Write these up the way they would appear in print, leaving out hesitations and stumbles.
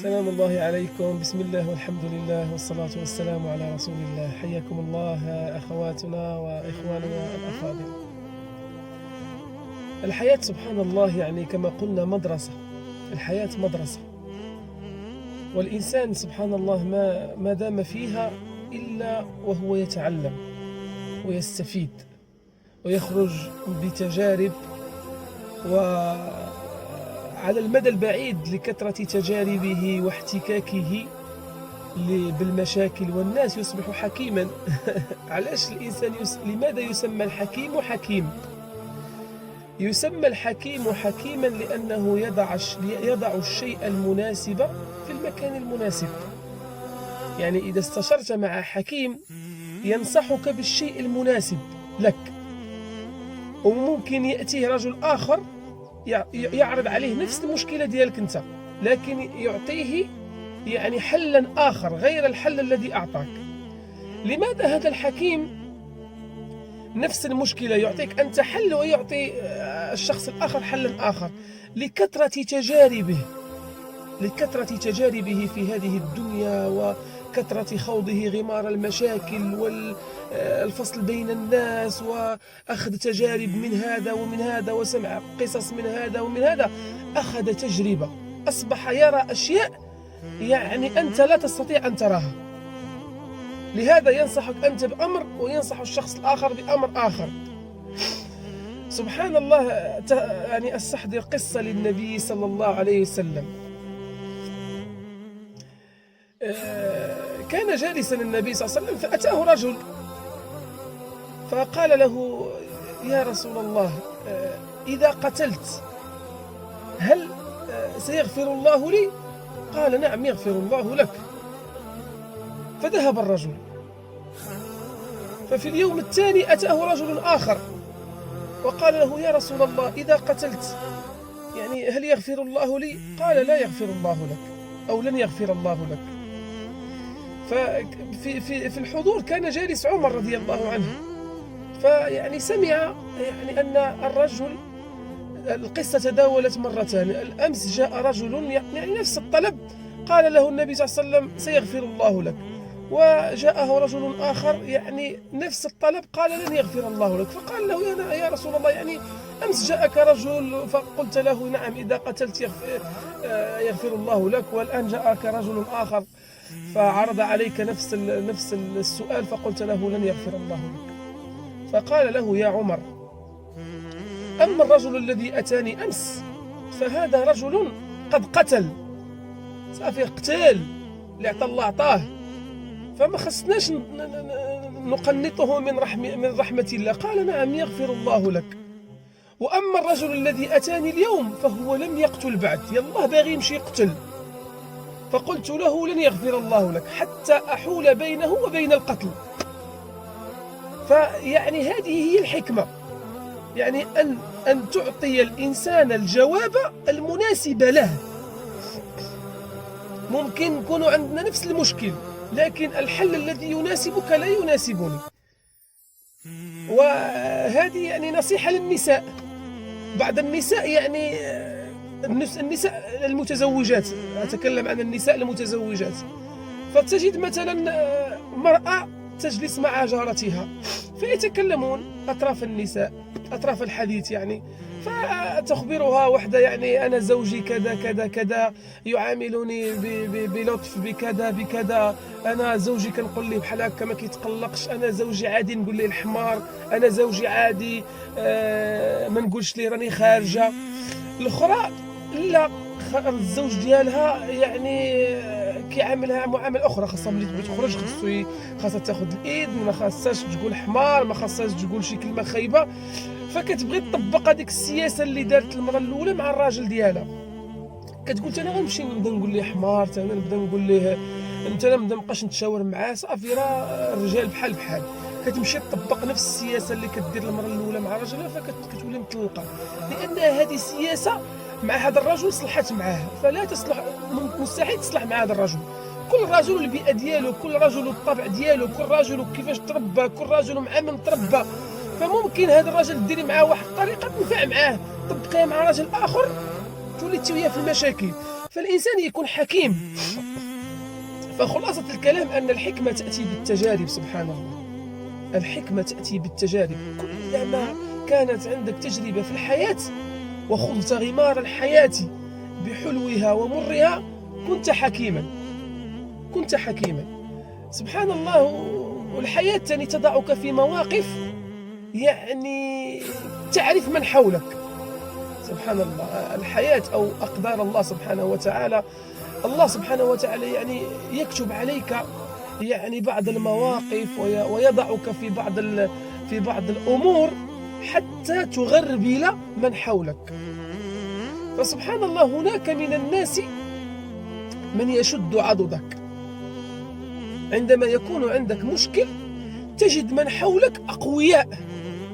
سلام الله عليكم. بسم الله والحمد لله والصلاة والسلام على رسول الله. حياكم الله أخواتنا وإخواننا الأفاضل. الحياة سبحان الله يعني كما قلنا مدرسة. الحياة مدرسة، والإنسان سبحان الله ما دام فيها إلا وهو يتعلم ويستفيد ويخرج بتجارب، وعلى المدى البعيد لكثرة تجاربه واحتكاكه بالمشاكل والناس يصبح حكيما. علاش الإنسان لماذا يسمى الحكيم حكيم؟ يسمى الحكيم حكيما لأنه يضع الشيء المناسب في المكان المناسب. يعني إذا استشرت مع حكيم ينصحك بالشيء المناسب لك، وممكن يأتيه رجل آخر يعرض عليه نفس المشكلة ديالك أنت، لكن يعطيه يعني حلا آخر غير الحل الذي أعطاك. لماذا هذا الحكيم نفس المشكلة يعطيك أنت حل ويعطي الشخص الآخر حلا آخر؟ لكثرة تجاربه في هذه الدنيا، وكثرة خوضه غمار المشاكل والفصل بين الناس، وأخذ تجارب من هذا ومن هذا، وسمع قصص من هذا ومن هذا. أخذ تجربة، أصبح يرى أشياء يعني أنت لا تستطيع أن تراها. لهذا ينصحك أنت بأمر وينصح الشخص الآخر بأمر آخر. سبحان الله. يعني أستحضر قصة للنبي صلى الله عليه وسلم. كان جالسا النبي صلى الله عليه وسلم فأتاه رجل فقال له: يا رسول الله، إذا قتلت هل سيغفر الله لي؟ قال: نعم، يغفر الله لك. فذهب الرجل. ففي اليوم الثاني أتاه رجل آخر وقال له: يا رسول الله، إذا قتلت يعني هل يغفر الله لي؟ قال: لا يغفر الله لك، أو لن يغفر الله لك. في الحضور كان جالس عمر رضي الله عنه، فيعني سمع يعني أن الرجل، القصة تداولت مرتان. الأمس جاء رجل يعني نفس الطلب، قال له النبي صلى الله عليه وسلم: سيغفر الله لك. وجاءه رجل آخر يعني نفس الطلب، قال: لن يغفر الله لك. فقال له: يا رسول الله، يعني أمس جاءك رجل فقلت له: نعم، إذا قتلت يغفر الله لك، والآن جاءك رجل آخر فعرض عليك نفس السؤال فقلت له: لن يغفر الله لك. فقال له: يا عمر، أما الرجل الذي أتاني أمس فهذا رجل قد قتل، صافي قتال اللي عطى الله عطاه، فما خصناش نقنطه من رحمة الله. قال: نعم، يغفر الله لك. وأما الرجل الذي أتاني اليوم فهو لم يقتل بعد، يالله باغي يمشي يقتل، فقلت له: لن يغفر الله لك، حتى أحول بينه وبين القتل. فيعني هذه هي الحكمة، يعني أن تعطي الإنسان الجواب المناسب له. ممكن يكون عندنا نفس المشكل، لكن الحل الذي يناسبك لا يناسبني. وهذه يعني نصيحة للنساء. بعض النساء يعني النساء المتزوجات، أتكلم عن النساء المتزوجات، فتجد مثلا مرأة تجلس مع جارتها فيتكلمون أطراف النساء، أطراف الحديث يعني، فتخبرها وحدة يعني: أنا زوجي كذا كذا كذا، يعاملني بلطف بكذا بكذا، أنا زوجي كنقول ليه بحال هكا ما كيتقلقش، أنا زوجي عادي نقول ليه الحمار، أنا زوجي عادي ما نقولش ليه راني خارجة. الأخرى لا، الزوج ديالها يعني كيعاملها معامله اخرى، خاصها ملي تبغي تخرج خاصها تاخذ الايد، ما خاصهاش تقول حمار، ما خاصهاش تقول شي كلمه خايبه. فكتبغي تطبق هذيك السياسه اللي دارت المره الاولى مع الراجل ديالها. كتقول: انا غنمشي نبدا نقول ليه حمار، انا نبدا نقول ليه انت، انا نبدا مابقاش نتشاور معاه، صافي راه الرجال بحال كتمشي تطبق نفس السياسه اللي كدير المره الاولى مع راجلها، فكتولي مطلقه، لان هذه سياسه مع هذا الرجل صلحت معاه، فلا تصلح، مستحيل تصلح مع هذا الرجل. كل رجل البيئه ديالو، كل رجل الطبع ديالو، كل رجل كيفاش تربى، كل رجل مع من تربى. فممكن هذا الرجل ديري معاه واحد الطريقه تنفع معاه، طبقيها مع راجل اخر تولي تسويه في المشاكل. فالإنسان يكون حكيم. فخلاصة الكلام أن الحكمة تأتي بالتجارب. سبحان الله، الحكمة تأتي بالتجارب. كلما كانت عندك تجربة في الحياة وخضت غمار الحياة بحلوها ومرها كنت حكيما، كنت حكيما. سبحان الله. والحياة تاني تضعك في مواقف يعني تعرف من حولك. سبحان الله. الحياة أو أقدار الله سبحانه وتعالى، الله سبحانه وتعالى يعني يكتب عليك يعني بعض المواقف ويضعك في بعض الأمور حتى تغربل من حولك. فسبحان الله، هناك من الناس من يشد عضدك. عندما يكون عندك مشكل تجد من حولك أقوياء،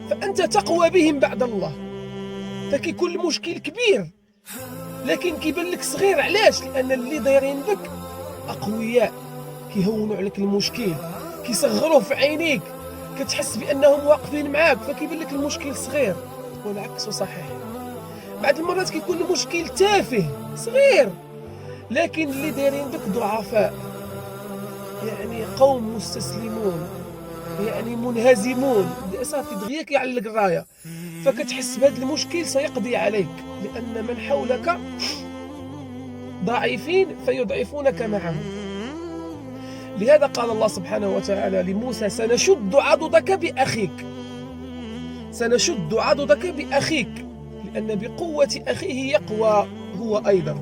فأنت تقوى بهم بعد الله. فكيكون المشكل كبير لكن كيبان لك صغير. علاش؟ لأن اللي دايرين بك أقوياء، كيهونوا عليك المشكل، كيصغروه في عينيك، كتحس بأنهم واقفين معاك، فكيبان لك المشكل صغير. والعكس صحيح. بعض المرات كيكون المشكل تافه صغير، لكن اللي دايرين بك ضعفاء، يعني قوم مستسلمون، يعني منهزمون، صافي دغيا كيعلق الرايه، فكتحس بهذا المشكل سيقضي عليك، لأن من حولك ضعيفين فيضعفونك معهم. لهذا قال الله سبحانه وتعالى لموسى: سنشد عضدك بأخيك، سنشد عضدك بأخيك، لأن بقوة أخيه يقوى هو أيضا.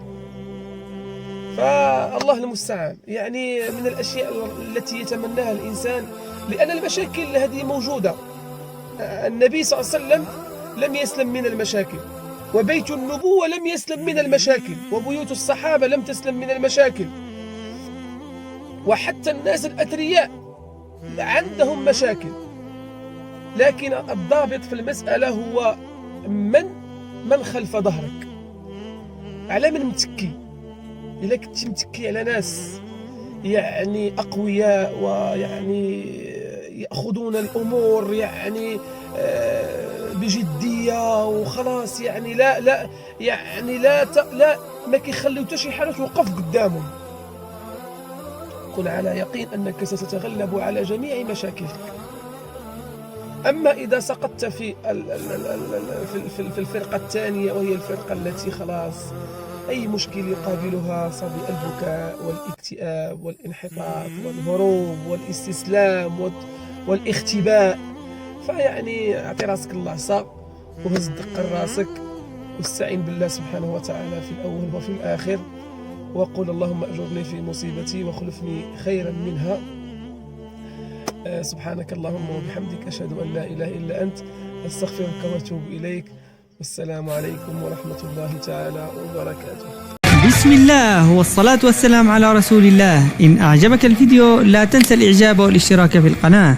فالله المستعان. يعني من الأشياء التي يتمناها الإنسان، لأن المشاكل هذه موجودة. النبي صلى الله عليه وسلم لم يسلم من المشاكل، وبيت النبوة لم يسلم من المشاكل، وبيوت الصحابة لم تسلم من المشاكل، وحتى الناس الأثرياء عندهم مشاكل. لكن الضابط في المسألة هو من خلف ظهرك، على من متكي. إذا كنت متكي على ناس يعني أقوياء ويعني يأخذون الأمور يعني بجدية وخلاص، يعني لا يعني لا ما كيخليو حتى شي حاجة توقف قدامهم، كن على يقين أنك ستتغلب على جميع مشاكلك. أما إذا سقطت في الفرقة الثانية، وهي الفرقة التي خلاص أي مشكل يقابلها صار البكاء والاكتئاب والانحطاط والهروب والاستسلام والاختباء، فيعني أعطي راسك اللعصة وهز دق راسك واستعين بالله سبحانه وتعالى في الأول وفي الآخر، وقل: اللهم أجرني في مصيبتي واخلفني خيرا منها. سبحانك اللهم وبحمدك، أشهد أن لا إله إلا أنت، أستغفرك وأتوب إليك. والسلام عليكم ورحمة الله تعالى وبركاته. بسم الله والصلاة والسلام على رسول الله. إن أعجبك الفيديو لا تنسى الإعجاب والاشتراك في القناة.